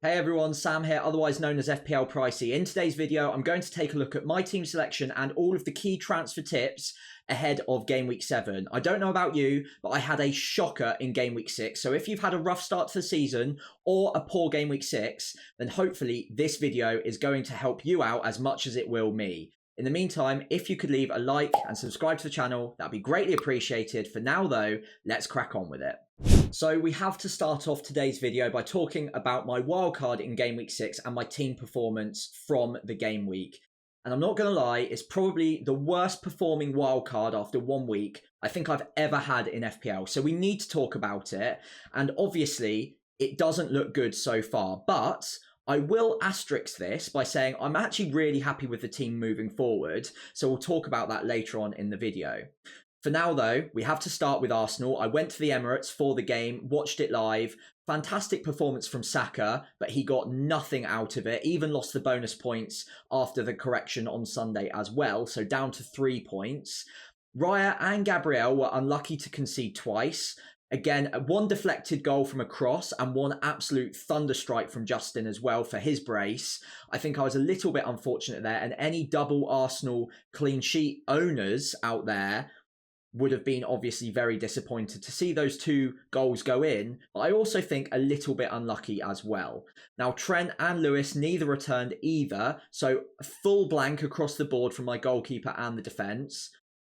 Hey everyone, Sam here, otherwise known as FPL Pricey. In today's video, I'm going to take a look at my team selection and all of the key transfer tips ahead of Game Week 7. I don't know about you, but I had a shocker in Game Week 6. So if you've had a rough start to the season or a poor Game Week 6, then hopefully this video is going to help you out as much as it will me. In the meantime, if you could leave a like and subscribe to the channel, that'd be greatly appreciated. For now though, let's crack on with it. So we have to start off today's video by talking about my wildcard in Game Week 6 and my team performance from the game week. And I'm not going to lie, it's probably the worst performing wildcard after 1 week I think I've ever had in FPL. So we need to talk about it. And obviously, it doesn't look good so far. But I will asterisk this by saying I'm actually really happy with the team moving forward. So we'll talk about that later on in the video. For now, though, we have to start with Arsenal. I went to the Emirates for the game, watched it live. Fantastic performance from Saka, but he got nothing out of it. Even lost the bonus points after the correction on Sunday as well. So down to 3 points. Raya and Gabriel were unlucky to concede twice. Again, one deflected goal from a cross and one absolute thunderstrike from Justin as well for his brace. I think I was a little bit unfortunate there, and any double Arsenal clean sheet owners out there would have been obviously very disappointed to see those 2 goals go in, but I also think a little bit unlucky as well. Now, Trent and Lewis neither returned either, so a full blank across the board from my goalkeeper and the defence.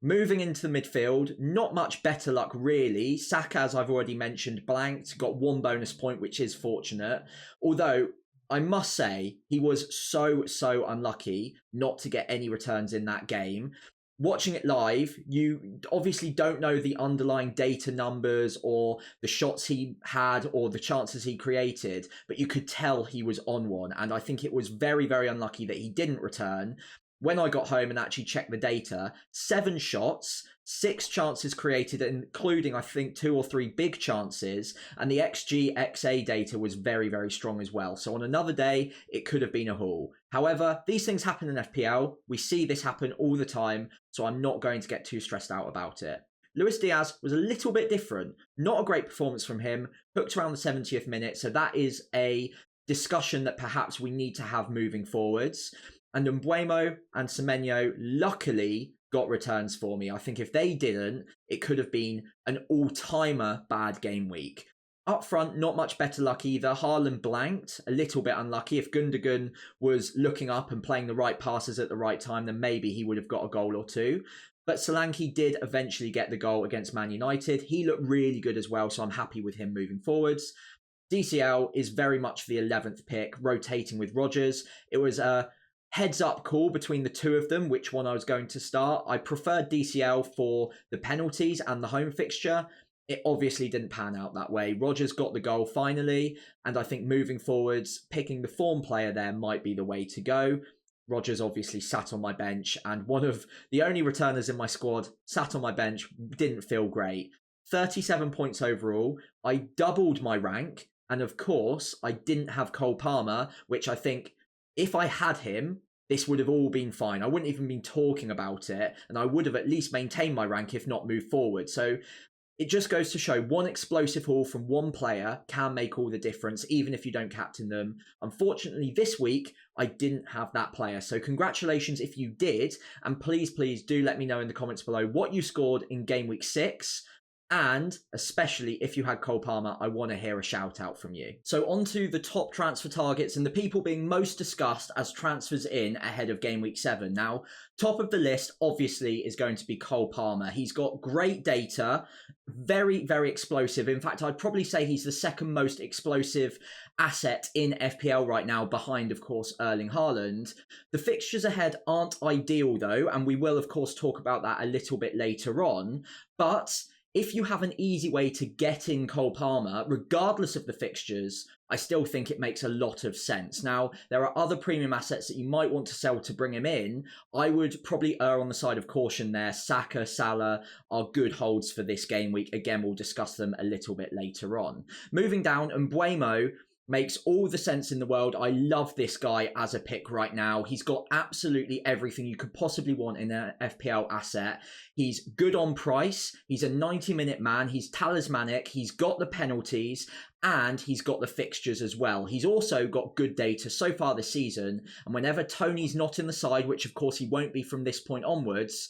Moving into the midfield, not much better luck really. Saka, as I've already mentioned, blanked, got 1 bonus point, which is fortunate. Although, I must say, he was so unlucky not to get any returns in that game. Watching it live, you obviously don't know the underlying data numbers or the shots he had or the chances he created, but you could tell he was on one. And I think it was very unlucky that he didn't return. When I got home and actually checked the data, 7 shots, 6 chances created, including, I think, 2 or 3 big chances. And the XG, XA data was very strong as well. So on another day, it could have been a haul. However, these things happen in FPL. We see this happen all the time. So I'm not going to get too stressed out about it. Luis Diaz was a little bit different. Not a great performance from him. Hooked around the 70th minute. So that is a discussion that perhaps we need to have moving forwards. And Mbeumo and Semenyo luckily got returns for me. I think if they didn't, it could have been an all-timer bad game week. Up front, not much better luck either. Haaland blanked, a little bit unlucky. If Gundogan was looking up and playing the right passes at the right time, then maybe he would have got a goal or 2. But Solanke did eventually get the goal against Man United. He looked really good as well, so I'm happy with him moving forwards. DCL is very much the 11th pick, rotating with Rodgers. It was a heads up call between the 2 of them, which one I was going to start. I preferred DCL for the penalties and the home fixture. It obviously didn't pan out that way. Rodgers got the goal finally, and I think moving forwards, picking the form player there might be the way to go. Rodgers obviously sat on my bench, and one of the only returners in my squad sat on my bench. Didn't feel great. 37 points overall. I doubled my rank, and of course, I didn't have Cole Palmer, which I think if I had him, this would have all been fine. I wouldn't even been talking about it, and I would have at least maintained my rank, if not moved forward. So it just goes to show one explosive haul from one player can make all the difference, even if you don't captain them. Unfortunately, this week, I didn't have that player. So congratulations if you did, and please do let me know in the comments below what you scored in Game Week 6. And especially if you had Cole Palmer, I want to hear a shout out from you. So on to the top transfer targets and the people being most discussed as transfers in ahead of Game Week 7. Now, top of the list obviously is going to be Cole Palmer. He's got great data, very explosive. In fact, I'd probably say he's the 2nd most explosive asset in FPL right now, behind, of course, Erling Haaland. The fixtures ahead aren't ideal though, and we will, of course, talk about that a little bit later on. But if you have an easy way to get in Cole Palmer, regardless of the fixtures, I still think it makes a lot of sense. Now, there are other premium assets that you might want to sell to bring him in. I would probably err on the side of caution there. Saka, Salah are good holds for this game week. Again, we'll discuss them a little bit later on. Moving down, Mbeumo Makes all the sense in the world. I love this guy as a pick right now. He's got absolutely everything you could possibly want in an FPL asset. He's good on price. He's a 90-minute man. He's talismanic. He's got the penalties and he's got the fixtures as well. He's also got good data so far this season. And whenever Tony's not in the side, which of course he won't be from this point onwards,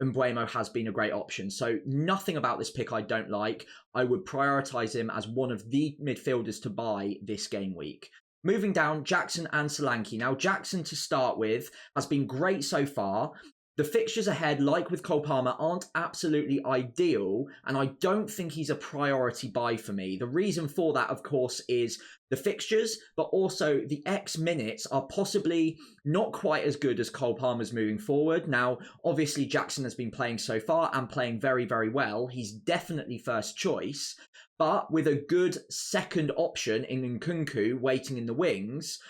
Mbeumo has been a great option. So nothing about this pick I don't like. I would prioritise him as one of the midfielders to buy this game week. Moving down, Jackson and Solanke. Now, Jackson to start with has been great so far. The fixtures ahead, like with Cole Palmer, aren't absolutely ideal, and I don't think he's a priority buy for me. The reason for that, of course, is the fixtures, but also the X minutes are possibly not quite as good as Cole Palmer's moving forward. Now, obviously, Jackson has been playing so far and playing very, very well. He's definitely first choice, but with a good second option in Nkunku waiting in the wings,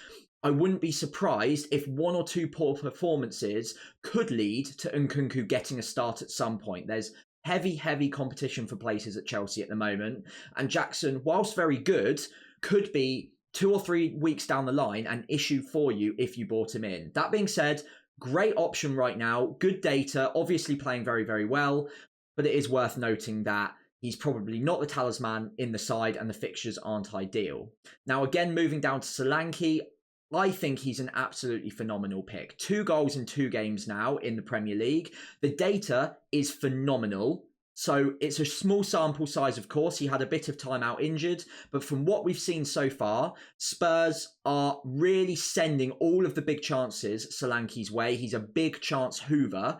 I wouldn't be surprised if one or two poor performances could lead to Nkunku getting a start at some point. There's heavy competition for places at Chelsea at the moment. And Jackson, whilst very good, could be 2 or 3 weeks down the line an issue for you if you bought him in. That being said, great option right now. Good data, obviously playing very, very well. But it is worth noting that he's probably not the talisman in the side and the fixtures aren't ideal. Now, again, moving down to Solanke, I think he's an absolutely phenomenal pick. 2 goals in 2 games now in the Premier League. The data is phenomenal. So it's a small sample size, of course. He had a bit of time out injured. But from what we've seen so far, Spurs are really sending all of the big chances Solanke's way. He's a big chance hoover.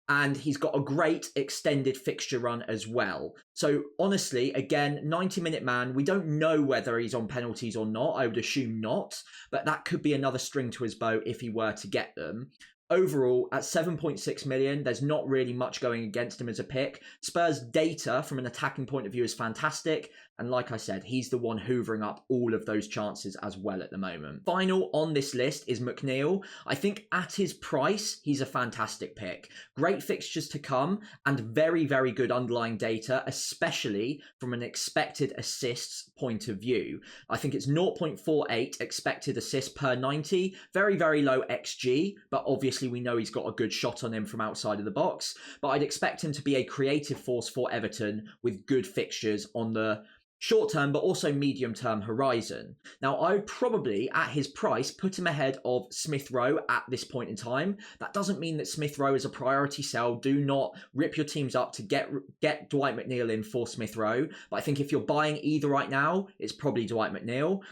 And he's got a great extended fixture run as well. So honestly, again, 90-minute man. We don't know whether he's on penalties or not. I would assume not. But that could be another string to his bow if he were to get them. Overall, at 7.6 million, there's not really much going against him as a pick. Spurs' data from an attacking point of view is fantastic. And like I said, he's the one hoovering up all of those chances as well at the moment. Final on this list is McNeil. I think at his price, he's a fantastic pick. Great fixtures to come and very, very good underlying data, especially from an expected assists point of view. I think it's 0.48 expected assists per 90. Very, very low XG, but obviously we know he's got a good shot on him from outside of the box. But I'd expect him to be a creative force for Everton with good fixtures on the short-term, but also medium-term horizon. Now, I would probably, at his price, put him ahead of Smith Rowe at this point in time. That doesn't mean that Smith Rowe is a priority sell. Do not rip your teams up to get Dwight McNeil in for Smith Rowe. But I think if you're buying either right now, it's probably Dwight McNeil.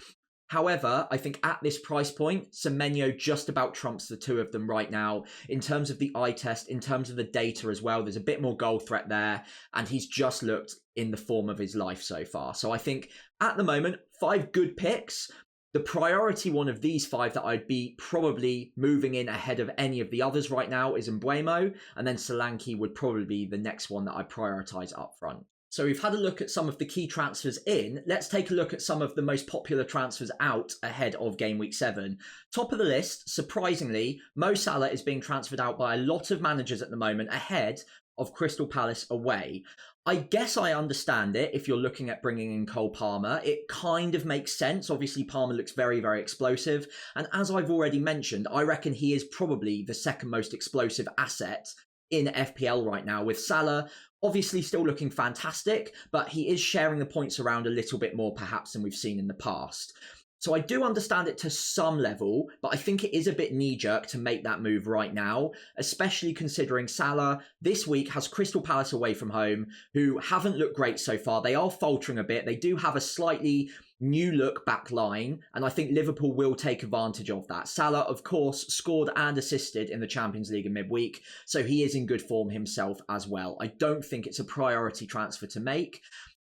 However, I think at this price point, Semenyo just about trumps the two of them right now in terms of the eye test, in terms of the data as well. There's a bit more goal threat there, and he's just looked in the form of his life so far. So I think at the moment, 5 good picks. The priority one of these 5 that I'd be probably moving in ahead of any of the others right now is Mbeumo, and then Solanke would probably be the next one that I prioritise up front. So we've had a look at some of the key transfers in. Let's take a look at some of the most popular transfers out ahead of Game Week 7. Top of the list, surprisingly, Mo Salah is being transferred out by a lot of managers at the moment ahead of Crystal Palace away. I guess I understand it if you're looking at bringing in Cole Palmer. It kind of makes sense. Obviously, Palmer looks very, very explosive. And as I've already mentioned, I reckon he is probably the second most explosive asset in FPL right now, with Salah obviously still looking fantastic, but he is sharing the points around a little bit more perhaps than we've seen in the past. So I do understand it to some level, but I think it is a bit knee-jerk to make that move right now, especially considering Salah this week has Crystal Palace away from home, who haven't looked great so far. They are faltering a bit. They do have a slightly new look back line, and I think Liverpool will take advantage of that. Salah, of course, scored and assisted in the Champions League in midweek, so he is in good form himself as well. I don't think it's a priority transfer to make.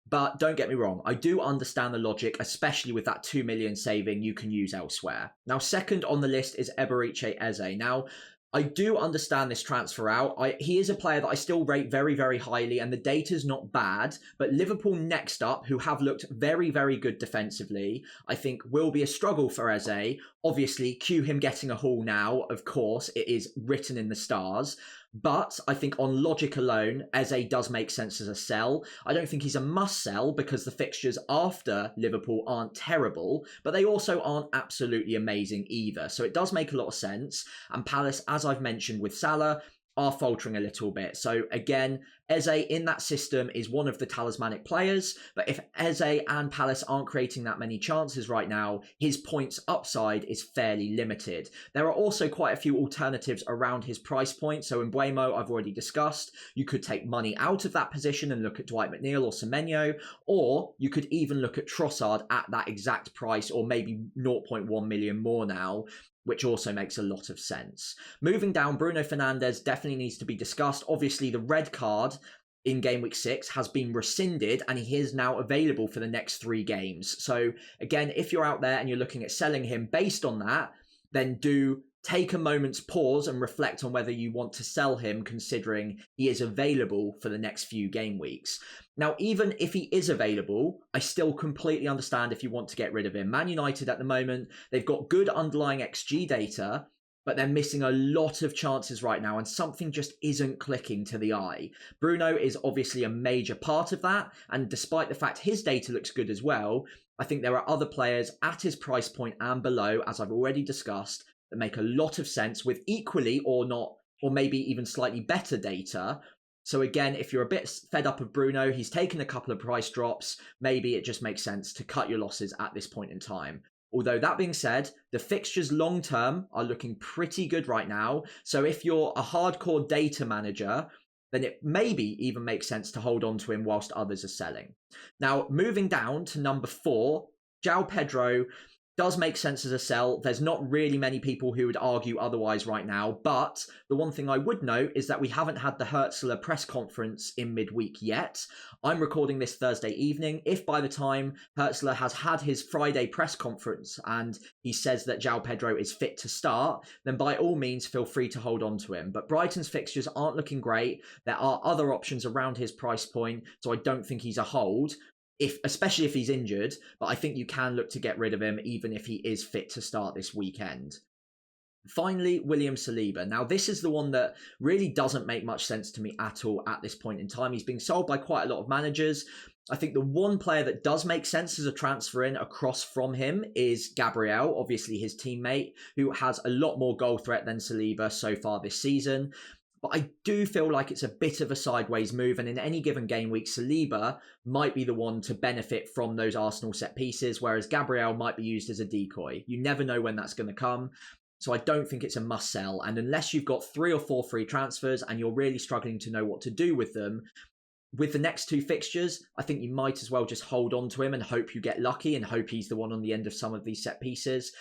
But don't get me wrong, I do understand the logic, especially with that 2 million saving you can use elsewhere. Now, second on the list is Eberiche Eze. Now, I do understand this transfer out. He is a player that I still rate very, very highly, and the data's not bad. But Liverpool next up, who have looked very, very good defensively, I think will be a struggle for Eze. Obviously, cue him getting a haul now, of course, it is written in the stars. But I think on logic alone, Eze does make sense as a sell. I don't think he's a must sell because the fixtures after Liverpool aren't terrible, but they also aren't absolutely amazing either. So it does make a lot of sense. And Palace, as I've mentioned with Salah, are faltering a little bit. So again, Eze in that system is one of the talismanic players, but if Eze and Palace aren't creating that many chances right now, his points upside is fairly limited. There are also quite a few alternatives around his price point. So in Mbeumo, I've already discussed, you could take money out of that position and look at Dwight McNeil or Semenyo, or you could even look at Trossard at that exact price, or maybe 0.1 million more now, which also makes a lot of sense. Moving down, Bruno Fernandes definitely needs to be discussed. Obviously, the red card in Game Week 6 has been rescinded and he is now available for the next 3 games. So again, if you're out there and you're looking at selling him based on that, then do take a moment's pause and reflect on whether you want to sell him, considering he is available for the next few game weeks. Now, even if he is available, I still completely understand if you want to get rid of him. Man United at the moment, they've got good underlying XG data, but they're missing a lot of chances right now and something just isn't clicking to the eye. Bruno is obviously a major part of that, and despite the fact his data looks good as well, I think there are other players at his price point and below, as I've already discussed, that make a lot of sense with equally or not, or maybe even slightly better data. So again, if you're a bit fed up of Bruno, he's taken a couple of price drops, maybe it just makes sense to cut your losses at this point in time. Although that being said, the fixtures long term are looking pretty good right now. So if you're a hardcore data manager, then it maybe even makes sense to hold on to him whilst others are selling. Now, moving down to number 4, João Pedro does make sense as a sell. There's not really many people who would argue otherwise right now, but the one thing I would note is that we haven't had the Hertzler press conference in midweek yet. I'm recording this Thursday evening. If by the time Hertzler has had his Friday press conference and he says that João Pedro is fit to start, then by all means feel free to hold on to him. But Brighton's fixtures aren't looking great. There are other options around his price point, so I don't think he's a hold, especially if he's injured, but I think you can look to get rid of him even if he is fit to start this weekend. Finally, William Saliba. Now, this is the one that really doesn't make much sense to me at all at this point in time. He's being sold by quite a lot of managers. I think the one player that does make sense as a transfer in across from him is Gabriel, obviously his teammate, who has a lot more goal threat than Saliba so far this season. But I do feel like it's a bit of a sideways move, and in any given game week, Saliba might be the one to benefit from those Arsenal set pieces, whereas Gabriel might be used as a decoy. You never know when that's going to come, so I don't think it's a must sell. And unless you've got 3 or 4 free transfers and you're really struggling to know what to do with them, with the next 2 fixtures, I think you might as well just hold on to him and hope you get lucky and hope he's the one on the end of some of these set pieces.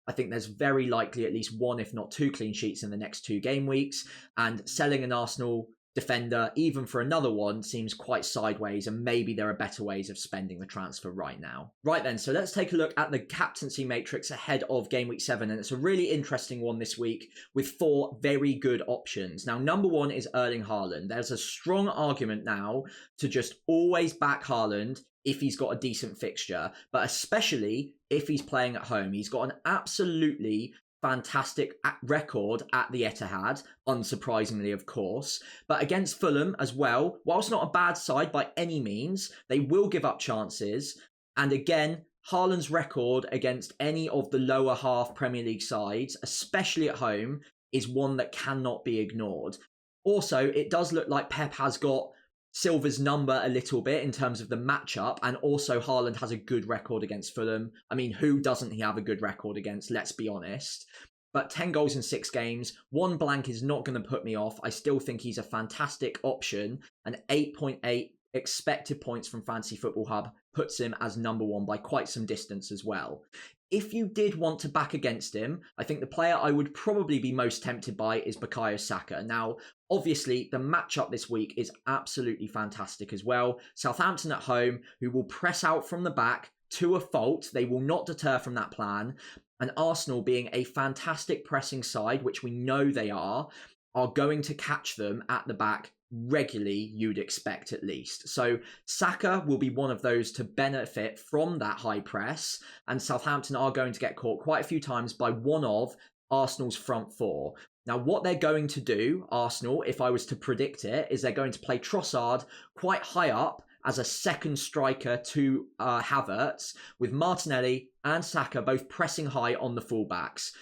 I think there's very likely at least 1, if not 2 clean sheets in the next 2 game weeks, and selling an Arsenal defender, even for another one, seems quite sideways, and maybe there are better ways of spending the transfer right now. Right then, so let's take a look at the captaincy matrix ahead of Game Week 7, and it's a really interesting one this week with 4 very good options. Now, number 1 is Erling Haaland. There's a strong argument now to just always back Haaland if he's got a decent fixture, but especially if he's playing at home. He's got an absolutely fantastic record at the Etihad, unsurprisingly, of course. But against Fulham as well, whilst not a bad side by any means, they will give up chances. And again, Haaland's record against any of the lower half Premier League sides, especially at home, is one that cannot be ignored. Also, it does look like Pep has got Silva's number a little bit in terms of the matchup, and also Haaland has a good record against Fulham. I mean, who doesn't he have a good record against? Let's be honest. But 10 goals in 6 games, 1 blank is not going to put me off. I still think he's a fantastic option, and 8.8 expected points from Fantasy Football Hub puts him as number 1 by quite some distance as well. If you did want to back against him, I think the player I would probably be most tempted by is Bukayo Saka. Now, obviously, the matchup this week is absolutely fantastic as well. Southampton at home, who will press out from the back to a fault. They will not deter from that plan. And Arsenal, being a fantastic pressing side, which we know they are going to catch them at the back regularly, you'd expect at least. So Saka will be one of those to benefit from that high press, and Southampton are going to get caught quite a few times by one of Arsenal's front four. Now, what they're going to do, Arsenal, if I was to predict it, is they're going to play Trossard quite high up as a second striker to Havertz, with Martinelli and Saka both pressing high on the fullbacks.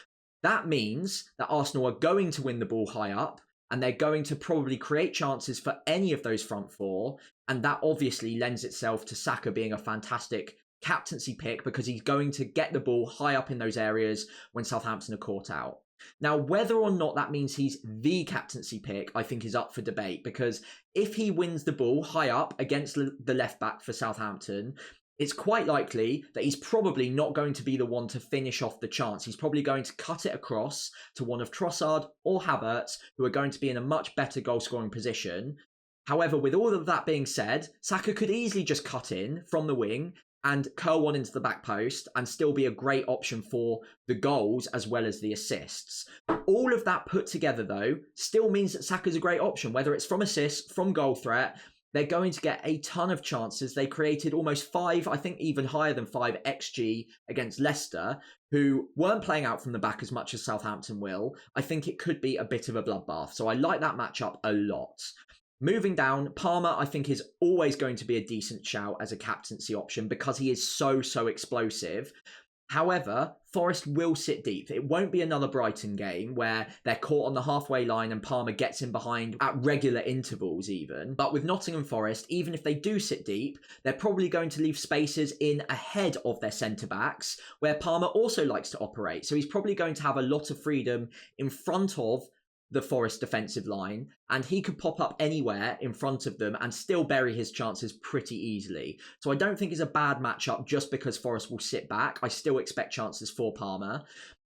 That means that Arsenal are going to win the ball high up, and they're going to probably create chances for any of those front four, and that obviously lends itself to Saka being a fantastic captaincy pick because he's going to get the ball high up in those areas when Southampton are caught out. Now, whether or not that means he's the captaincy pick, I think is up for debate, because if he wins the ball high up against the left back for Southampton, it's quite likely that he's probably not going to be the one to finish off the chance. He's probably going to cut it across to one of Trossard or Havertz, who are going to be in a much better goal-scoring position. However, with all of that being said, Saka could easily just cut in from the wing and curl one into the back post and still be a great option for the goals as well as the assists. All of that put together, though, still means that Saka's a great option, whether it's from assists, from goal threat. They're going to get a ton of chances. They created almost 5, I think even higher than 5 XG against Leicester, who weren't playing out from the back as much as Southampton will. I think it could be a bit of a bloodbath. So I like that matchup a lot. Moving down, Palmer, I think, is always going to be a decent shout as a captaincy option because he is so explosive. However, Forest will sit deep. It won't be another Brighton game where they're caught on the halfway line and Palmer gets in behind at regular intervals even. But with Nottingham Forest, even if they do sit deep, they're probably going to leave spaces in ahead of their centre-backs where Palmer also likes to operate. So he's probably going to have a lot of freedom in front of the Forest defensive line, and he could pop up anywhere in front of them and still bury his chances pretty easily. So I don't think it's a bad matchup just because Forest will sit back. I still expect chances for Palmer.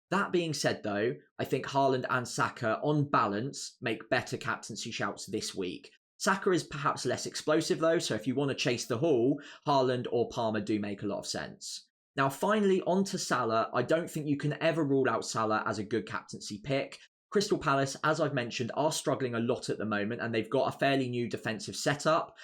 That being said, though, I think Haaland and Saka, on balance, make better captaincy shouts this week. Saka is perhaps less explosive, though, so if you want to chase the haul, Haaland or Palmer do make a lot of sense. Now, finally, on to Salah. I don't think you can ever rule out Salah as a good captaincy pick. Crystal Palace, as I've mentioned, are struggling a lot at the moment, and they've got a fairly new defensive setup.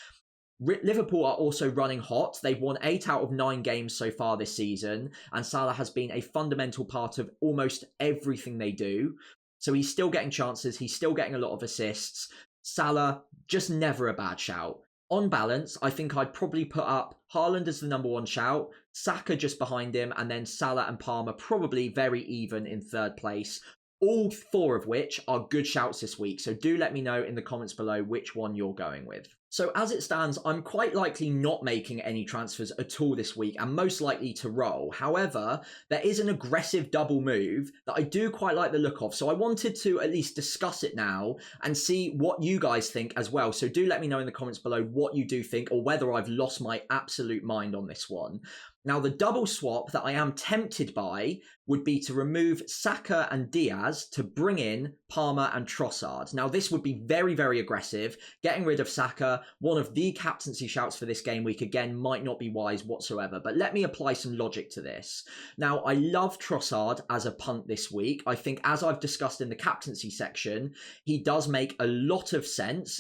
Liverpool are also running hot. They've won 8 out of 9 games so far this season, and Salah has been a fundamental part of almost everything they do. So he's still getting chances. He's still getting a lot of assists. Salah, just never a bad shout. On balance, I think I'd probably put up Haaland as the number 1 shout, Saka just behind him, and then Salah and Palmer probably very even in 3rd place. All 4 of which are good shouts this week, so do let me know in the comments below which one you're going with. So as it stands, I'm quite likely not making any transfers at all this week and most likely to roll. However, there is an aggressive double move that I do quite like the look of, so I wanted to at least discuss it now and see what you guys think as well. So do let me know in the comments below what you do think or whether I've lost my absolute mind on this one. Now, the double swap that I am tempted by would be to remove Saka and Diaz to bring in Palmer and Trossard. Now, this would be very aggressive. Getting rid of Saka, one of the captaincy shouts for this game week, again, might not be wise whatsoever. But let me apply some logic to this. Now, I love Trossard as a punt this week. I think, as I've discussed in the captaincy section, he does make a lot of sense,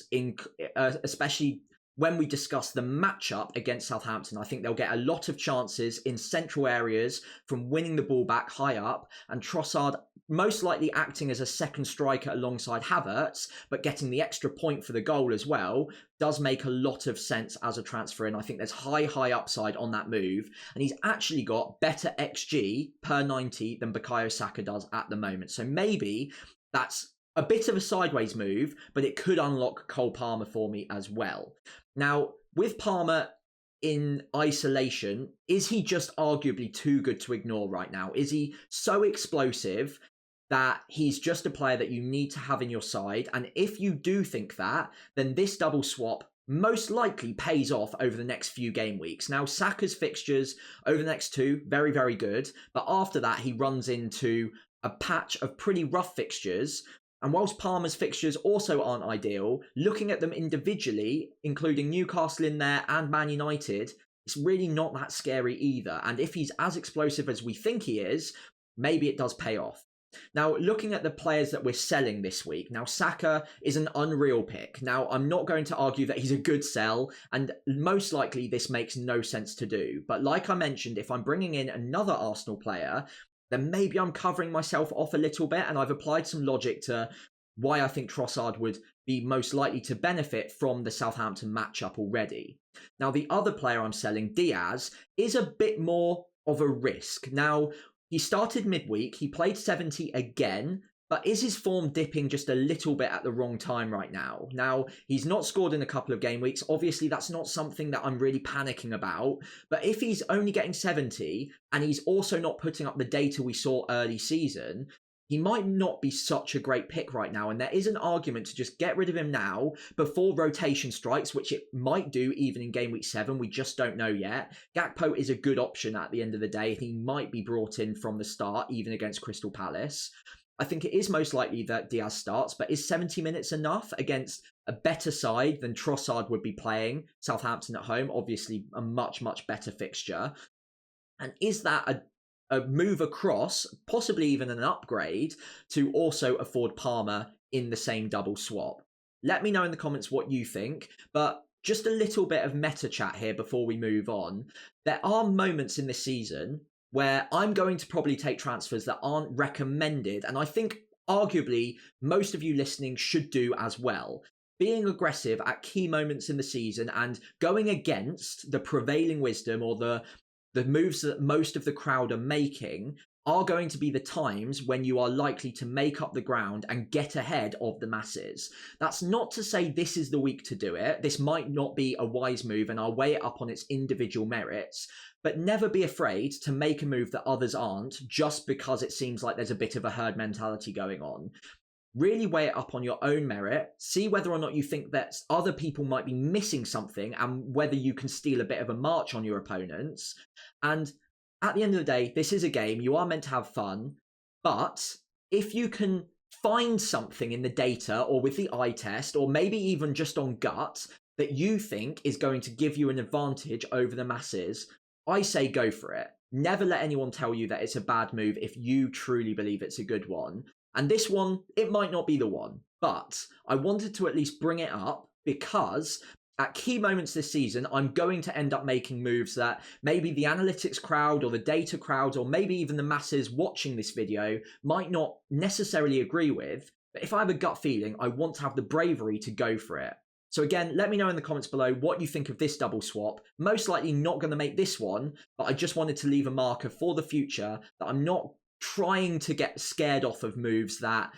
especially when we discuss the matchup against Southampton. I think they'll get a lot of chances in central areas from winning the ball back high up, and Trossard most likely acting as a second striker alongside Havertz, but getting the extra point for the goal as well, does make a lot of sense as a transfer in. I think there's high upside on that move, and he's actually got better XG per 90 than Bukayo Saka does at the moment. So maybe that's a bit of a sideways move, but it could unlock Cole Palmer for me as well. Now, with Palmer in isolation, is he just arguably too good to ignore right now? Is he so explosive that he's just a player that you need to have in your side? And if you do think that, then this double swap most likely pays off over the next few game weeks. Now, Saka's fixtures over the next 2, very good. But after that, he runs into a patch of pretty rough fixtures. And whilst Palmer's fixtures also aren't ideal, looking at them individually, including Newcastle in there and Man United, it's really not that scary either. And if he's as explosive as we think he is, maybe it does pay off. Now, looking at the players that we're selling this week, now Saka is an unreal pick. Now, I'm not going to argue that he's a good sell, and most likely this makes no sense to do. But like I mentioned, if I'm bringing in another Arsenal player, then maybe I'm covering myself off a little bit, and I've applied some logic to why I think Trossard would be most likely to benefit from the Southampton matchup already. Now, the other player I'm selling, Diaz, is a bit more of a risk. Now, he started midweek, he played 70 again, but is his form dipping just a little bit at the wrong time right now? Now, he's not scored in a couple of game weeks. Obviously, that's not something that I'm really panicking about. But if he's only getting 70 and he's also not putting up the data we saw early season, he might not be such a great pick right now. And there is an argument to just get rid of him now before rotation strikes, which it might do even in game week 7. We just don't know yet. Gakpo is a good option at the end of the day. He might be brought in from the start, even against Crystal Palace. I think it is most likely that Diaz starts, but is 70 minutes enough against a better side than Trossard would be playing? Southampton at home, obviously a much, much better fixture. And is that a move across, possibly even an upgrade, to also afford Palmer in the same double swap? Let me know in the comments what you think, but just a little bit of meta chat here before we move on. There are moments in this season where I'm going to probably take transfers that aren't recommended, and I think arguably most of you listening should do as well. Being aggressive at key moments in the season and going against the prevailing wisdom or the moves that most of the crowd are making are going to be the times when you are likely to make up the ground and get ahead of the masses. That's not to say this is the week to do it. This might not be a wise move, and I'll weigh it up on its individual merits, but never be afraid to make a move that others aren't just because it seems like there's a bit of a herd mentality going on. Really weigh it up on your own merit, see whether or not you think that other people might be missing something and whether you can steal a bit of a march on your opponents. And at the end of the day, this is a game. You are meant to have fun. But if you can find something in the data or with the eye test or maybe even just on gut that you think is going to give you an advantage over the masses, I say go for it. Never let anyone tell you that it's a bad move if you truly believe it's a good one. And this one, it might not be the one, but I wanted to at least bring it up because at key moments this season, I'm going to end up making moves that maybe the analytics crowd or the data crowd or maybe even the masses watching this video might not necessarily agree with. But if I have a gut feeling, I want to have the bravery to go for it. So again, let me know in the comments below what you think of this double swap. Most likely not going to make this one, but I just wanted to leave a marker for the future that I'm not trying to get scared off of moves that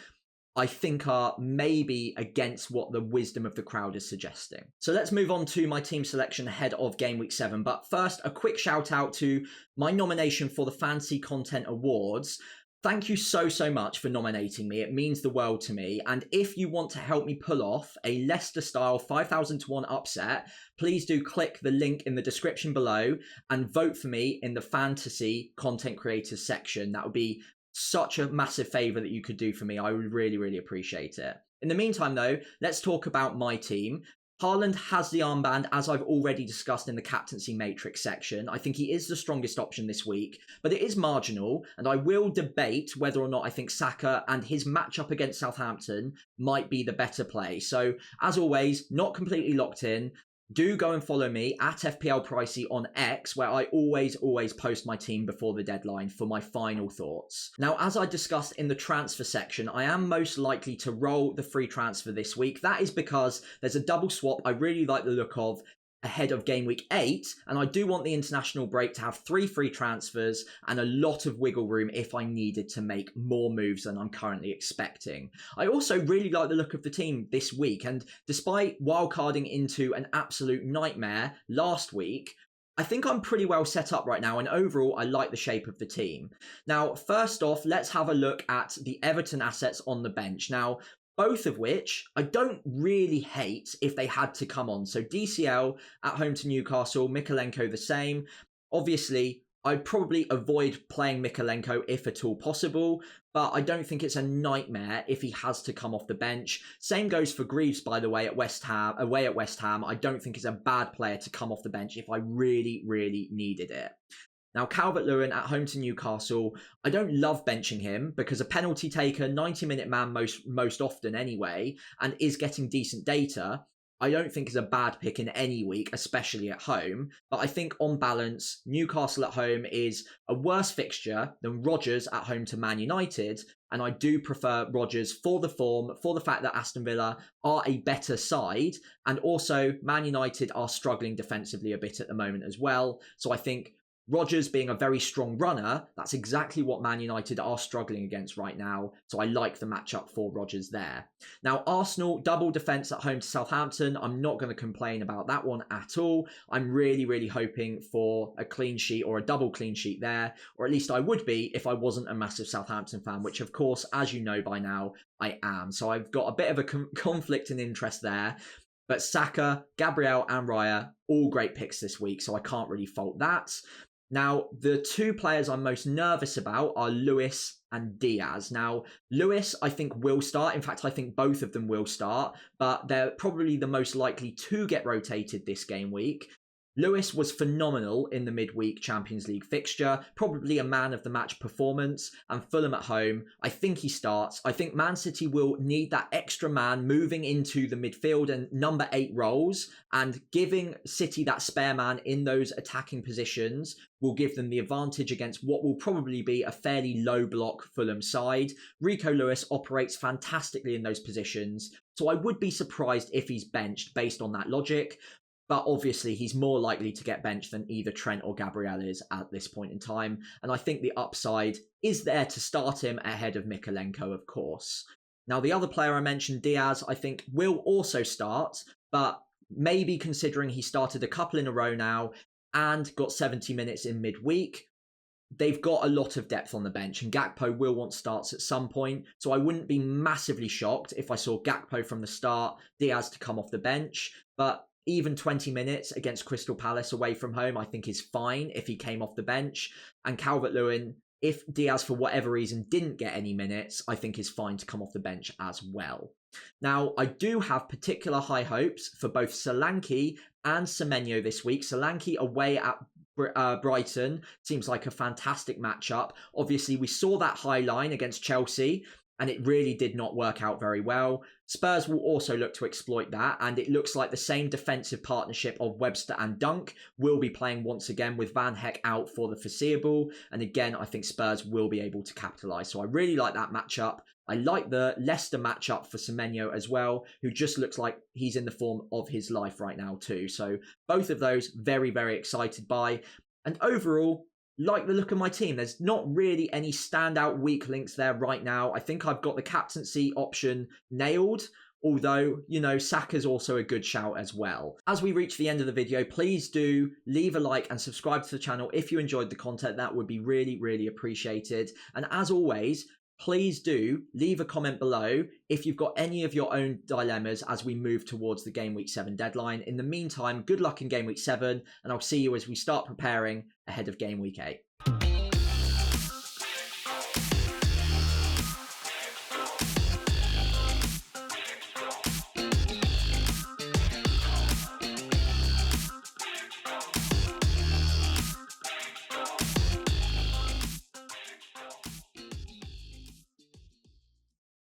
I think are maybe against what the wisdom of the crowd is suggesting. So let's move on to my team selection ahead of Game Week 7. But first, a quick shout out to my nomination for the Fantasy Content Awards. Thank you so much for nominating me. It means the world to me. And if you want to help me pull off a Leicester-style 5,000 to 1 upset, please do click the link in the description below and vote for me in the Fantasy Content Creators section. That would be such a massive favour that you could do for me. I would really appreciate it. In the meantime, though, let's talk about my team. Haaland has the armband, as I've already discussed in the Captaincy Matrix section. I think he is the strongest option this week, but it is marginal, and I will debate whether or not I think Saka and his matchup against Southampton might be the better play. So, as always, not completely locked in. Do go and follow me at FPL Pricey on X, where I always post my team before the deadline for my final thoughts. Now, as I discussed in the transfer section, I am most likely to roll the free transfer this week. That is because there's a double swap I really like the look of ahead of Game Week 8, and I do want the international break to have 3 free transfers and a lot of wiggle room if I needed to make more moves than I'm currently expecting. I also really like the look of the team this week, and despite wildcarding into an absolute nightmare last week, I think I'm pretty well set up right now, and overall I like the shape of the team. Now, first off, let's have a look at the Everton assets on the bench. Now, both of which I don't really hate if they had to come on. So DCL at home to Newcastle, Mykolenko the same. Obviously, I'd probably avoid playing Mykolenko if at all possible, but I don't think it's a nightmare if he has to come off the bench. Same goes for Greaves, by the way, away at West Ham. I don't think it's a bad player to come off the bench if I really needed it. Now, Calvert-Lewin at home to Newcastle, I don't love benching him because a penalty taker, 90-minute man most often anyway, and is getting decent data. I don't think is a bad pick in any week, especially at home. But I think on balance, Newcastle at home is a worse fixture than Rodgers at home to Man United. And I do prefer Rodgers for the form, for the fact that Aston Villa are a better side. And also Man United are struggling defensively a bit at the moment as well. So I think Rodgers being a very strong runner, that's exactly what Man United are struggling against right now. So I like the matchup for Rodgers there. Now, Arsenal, double defence at home to Southampton. I'm not going to complain about that one at all. I'm really, really hoping for a clean sheet or a double clean sheet there. Or at least I would be if I wasn't a massive Southampton fan, which of course, as you know by now, I am. So I've got a bit of a conflict in interest there. But Saka, Gabriel and Raya, all great picks this week. So I can't really fault that. Now, the two players I'm most nervous about are Lewis and Diaz. Now, Lewis, I think, will start. In fact, I think both of them will start, but they're probably the most likely to get rotated this game week. Lewis was phenomenal in the midweek Champions League fixture, probably a man of the match performance, and Fulham at home, I think he starts. I think Man City will need that extra man moving into the midfield and number 8 roles, and giving City that spare man in those attacking positions will give them the advantage against what will probably be a fairly low block Fulham side. Rico Lewis operates fantastically in those positions, so I would be surprised if he's benched based on that logic. But obviously, he's more likely to get benched than either Trent or Gabriel is at this point in time. And I think the upside is there to start him ahead of Mykolenko, of course. Now, the other player I mentioned, Diaz, I think will also start, but maybe considering he started a couple in a row now and got 70 minutes in midweek, they've got a lot of depth on the bench, and Gakpo will want starts at some point. So I wouldn't be massively shocked if I saw Gakpo from the start, Diaz to come off the bench. But even 20 minutes against Crystal Palace away from home, I think is fine if he came off the bench. And Calvert-Lewin, if Diaz for whatever reason didn't get any minutes, I think is fine to come off the bench as well. Now, I do have particular high hopes for both Solanke and Semenyo this week. Solanke away at Brighton seems like a fantastic matchup. Obviously, we saw that high line against Chelsea, and it really did not work out very well. Spurs will also look to exploit that, and it looks like the same defensive partnership of Webster and Dunk will be playing once again with Van Heck out for the foreseeable. And again, I think Spurs will be able to capitalise. So I really like that matchup. I like the Leicester matchup for Semenyo as well, who just looks like he's in the form of his life right now too. So both of those very, very excited by. And overall, like the look of my team. There's not really any standout weak links there right now. I think I've got the captaincy option nailed, although, you know, Saka's also a good shout as well. As we reach the end of the video, please do leave a like and subscribe to the channel if you enjoyed the content. That would be really, really appreciated. And as always, please do leave a comment below if you've got any of your own dilemmas as we move towards the Game Week 7 deadline. In the meantime, good luck in Game Week 7, and I'll see you as we start preparing ahead of Game Week 8.